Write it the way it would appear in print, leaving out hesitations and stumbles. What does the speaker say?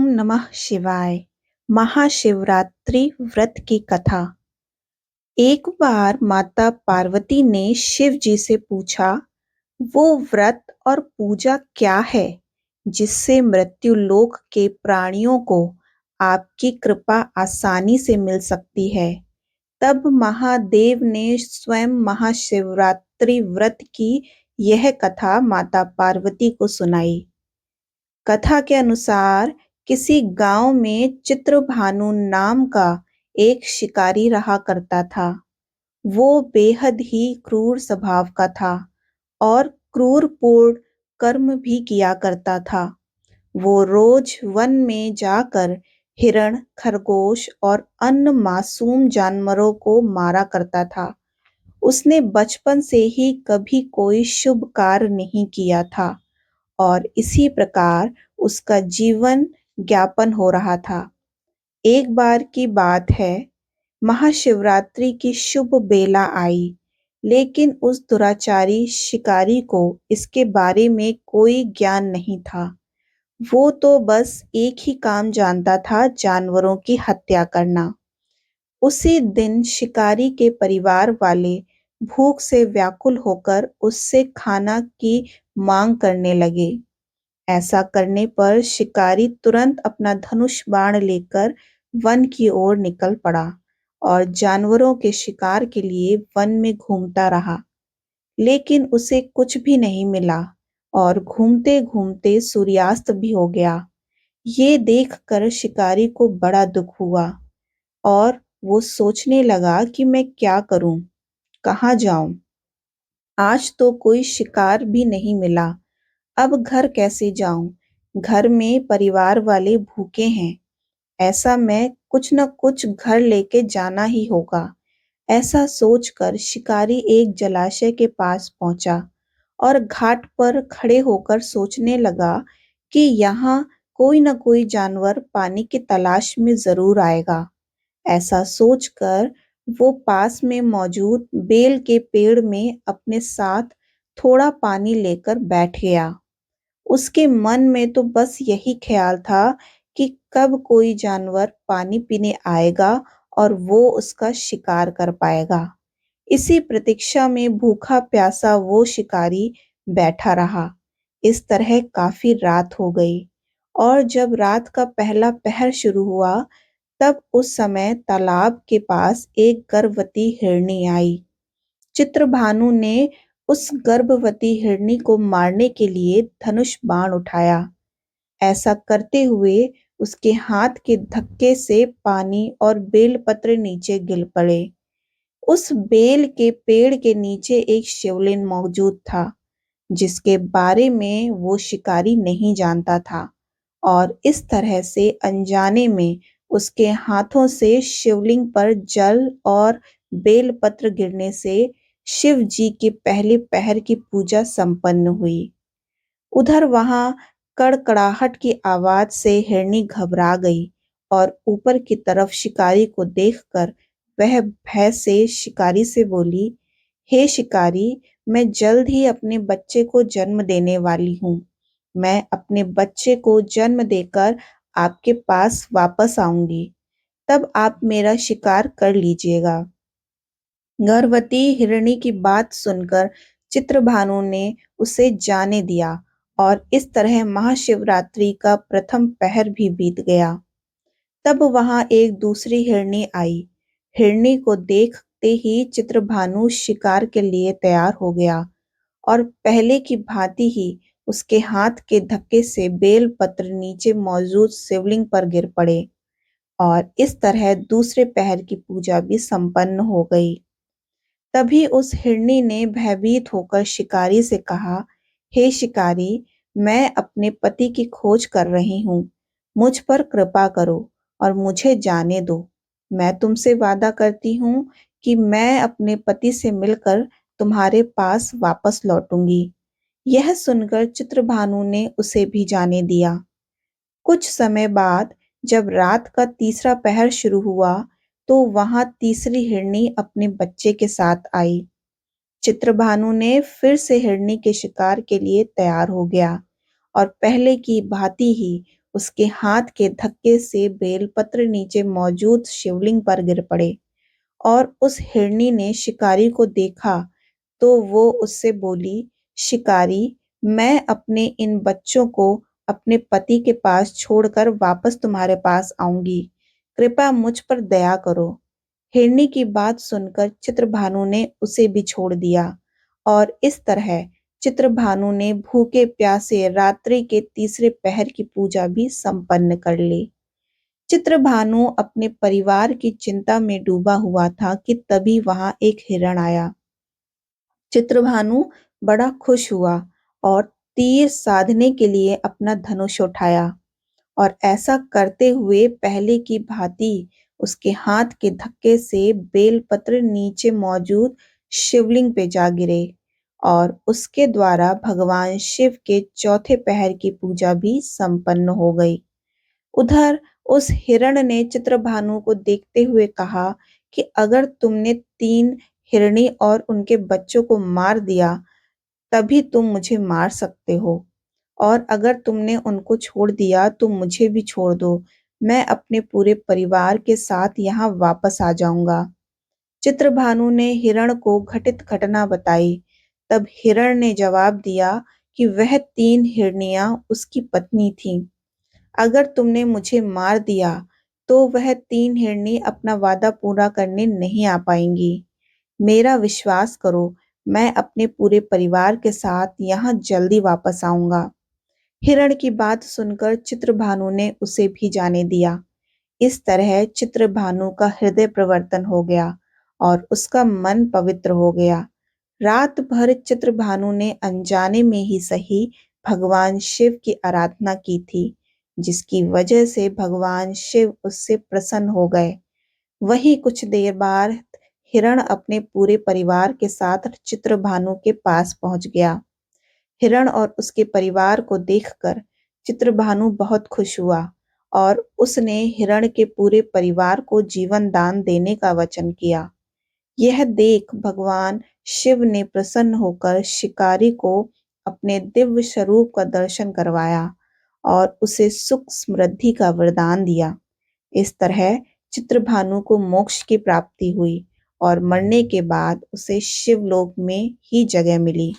नमः शिवाय। महाशिवरात्रि व्रत की कथा। एक बार माता पार्वती ने शिव जी से पूछा, वो व्रत और पूजा क्या है जिससे मृत्यु लोक के प्राणियों को आपकी कृपा आसानी से मिल सकती है। तब महादेव ने स्वयं महाशिवरात्रि व्रत की यह कथा माता पार्वती को सुनाई। कथा के अनुसार किसी गांव में चित्रभानु नाम का एक शिकारी रहा करता था। वो बेहद ही क्रूर स्वभाव का था और क्रूरपूर्ण कर्म भी किया करता था। वो रोज वन में जाकर हिरण, खरगोश और अन्य मासूम जानवरों को मारा करता था। उसने बचपन से ही कभी कोई शुभ कार्य नहीं किया था और इसी प्रकार उसका जीवन ज्ञापन हो रहा था। एक बार की बात है, महाशिवरात्रि की शुभ बेला आई, लेकिन उस दुराचारी शिकारी को इसके बारे में कोई ज्ञान नहीं था। वो तो बस एक ही काम जानता था, जानवरों की हत्या करना। उसी दिन शिकारी के परिवार वाले भूख से व्याकुल होकर उससे खाना की मांग करने लगे। ऐसा करने पर शिकारी तुरंत अपना धनुष बाण लेकर वन की ओर निकल पड़ा और जानवरों के शिकार के लिए वन में घूमता रहा। लेकिन उसे कुछ भी नहीं मिला और घूमते घूमते सूर्यास्त भी हो गया। ये देखकर शिकारी को बड़ा दुख हुआ और वो सोचने लगा कि मैं क्या करूं, कहाँ जाऊं। आज तो कोई शिकार भी नहीं मिला, अब घर कैसे जाऊं? घर में परिवार वाले भूखे हैं। ऐसा मैं कुछ न कुछ घर लेके जाना ही होगा। ऐसा सोचकर शिकारी एक जलाशय के पास पहुंचा और घाट पर खड़े होकर सोचने लगा कि यहाँ कोई न कोई जानवर पानी की तलाश में जरूर आएगा। ऐसा सोचकर वो पास में मौजूद बेल के पेड़ में अपने साथ थोड़ा पानी लेकर बैठ गया। उसके मन में तो बस यही ख्याल था कि कब कोई जानवर पानी पीने आएगा और वो उसका शिकार कर पाएगा। इसी प्रतीक्षा में भूखा प्यासा वो शिकारी बैठा रहा। इस तरह काफी रात हो गई और जब रात का पहला पहर शुरू हुआ, तब उस समय तालाब के पास एक गर्भवती हिरनी आई। चित्रभानु ने उस गर्भवती हिरनी को मारने के लिए धनुष बाण उठाया। ऐसा करते हुए उसके हाथ के धक्के से पानी और बेलपत्र नीचे गिर पड़े। उस बेल के पेड़ के नीचे एक शिवलिंग मौजूद था, जिसके बारे में वो शिकारी नहीं जानता था और इस तरह से अनजाने में उसके हाथों से शिवलिंग पर जल और बेलपत्र गिरने से शिव जी के पहले पहर की पूजा संपन्न हुई। उधर वहां कड़कड़ाहट की आवाज से हिरनी घबरा गई और ऊपर की तरफ शिकारी को देखकर वह भय से शिकारी से बोली, हे शिकारी, मैं जल्द ही अपने बच्चे को जन्म देने वाली हूँ। मैं अपने बच्चे को जन्म देकर आपके पास वापस आऊंगी, तब आप मेरा शिकार कर लीजिएगा। गर्भवती हिरणी की बात सुनकर चित्रभानु ने उसे जाने दिया और इस तरह महाशिवरात्रि का प्रथम पहर भी बीत गया। तब वहां एक दूसरी हिरनी आई। हिरनी को देखते ही चित्रभानु शिकार के लिए तैयार हो गया और पहले की भांति ही उसके हाथ के धक्के से बेल पत्र नीचे मौजूद शिवलिंग पर गिर पड़े और इस तरह दूसरे पहर की पूजा भी संपन्न हो गई। तभी उस हिरनी ने भयभीत होकर शिकारी से कहा, हे शिकारी, मैं अपने पति की खोज कर रही हूँ। मुझ पर कृपा करो और मुझे जाने दो। मैं तुमसे वादा करती हूँ कि मैं अपने पति से मिलकर तुम्हारे पास वापस लौटूंगी। यह सुनकर चित्रभानु ने उसे भी जाने दिया। कुछ समय बाद जब रात का तीसरा पहर शुरू हुआ, तो वहां तीसरी हिरनी अपने बच्चे के साथ आई। चित्रभानु ने फिर से हिरनी के शिकार के लिए तैयार हो गया और पहले की भांति ही उसके हाथ के धक्के से बेलपत्र नीचे मौजूद शिवलिंग पर गिर पड़े और उस हिरनी ने शिकारी को देखा तो वो उससे बोली, शिकारी, मैं अपने इन बच्चों को अपने पति के पास छोड़कर वापस तुम्हारे पास आऊंगी। कृपया मुझ पर दया करो। हिरनी की बात सुनकर चित्रभानु ने उसे भी छोड़ दिया और इस तरह चित्रभानु ने भूखे प्यासे रात्रि के तीसरे पहर की पूजा भी संपन्न कर ली। चित्रभानु अपने परिवार की चिंता में डूबा हुआ था कि तभी वहां एक हिरण आया। चित्रभानु बड़ा खुश हुआ और तीर साधने के लिए अपना धनुष उठाया और ऐसा करते हुए पहले की भांति उसके हाथ के धक्के से बेलपत्र नीचे मौजूद शिवलिंग पे जा गिरे और उसके द्वारा भगवान शिव के चौथे पहर की पूजा भी संपन्न हो गई। उधर उस हिरण ने चित्रभानु को देखते हुए कहा कि अगर तुमने 3 हिरनी और उनके बच्चों को मार दिया तभी तुम मुझे मार सकते हो और अगर तुमने उनको छोड़ दिया तो मुझे भी छोड़ दो। मैं अपने पूरे परिवार के साथ यहाँ वापस आ जाऊंगा। चित्रभानु ने हिरण को घटित घटना बताई। तब हिरण ने जवाब दिया कि वह 3 हिरनियां उसकी पत्नी थीं। अगर तुमने मुझे मार दिया तो वह 3 हिरनी अपना वादा पूरा करने नहीं आ पाएंगी। मेरा विश्वास करो, मैं अपने पूरे परिवार के साथ यहाँ जल्दी वापस आऊंगा। हिरण की बात सुनकर चित्रभानु ने उसे भी जाने दिया। इस तरह चित्रभानु का हृदय परिवर्तन हो गया और उसका मन पवित्र हो गया। रात भर चित्रभानु ने अनजाने में ही सही भगवान शिव की आराधना की थी, जिसकी वजह से भगवान शिव उससे प्रसन्न हो गए। वहीं कुछ देर बाद हिरण अपने पूरे परिवार के साथ चित्रभानु के पास पहुंच गया। हिरण और उसके परिवार को देखकर चित्रभानु बहुत खुश हुआ और उसने हिरण के पूरे परिवार को जीवन दान देने का वचन किया। यह देख भगवान शिव ने प्रसन्न होकर शिकारी को अपने दिव्य स्वरूप का दर्शन करवाया और उसे सुख समृद्धि का वरदान दिया। इस तरह चित्रभानु को मोक्ष की प्राप्ति हुई और मरने के बाद उसे शिवलोक में ही जगह मिली।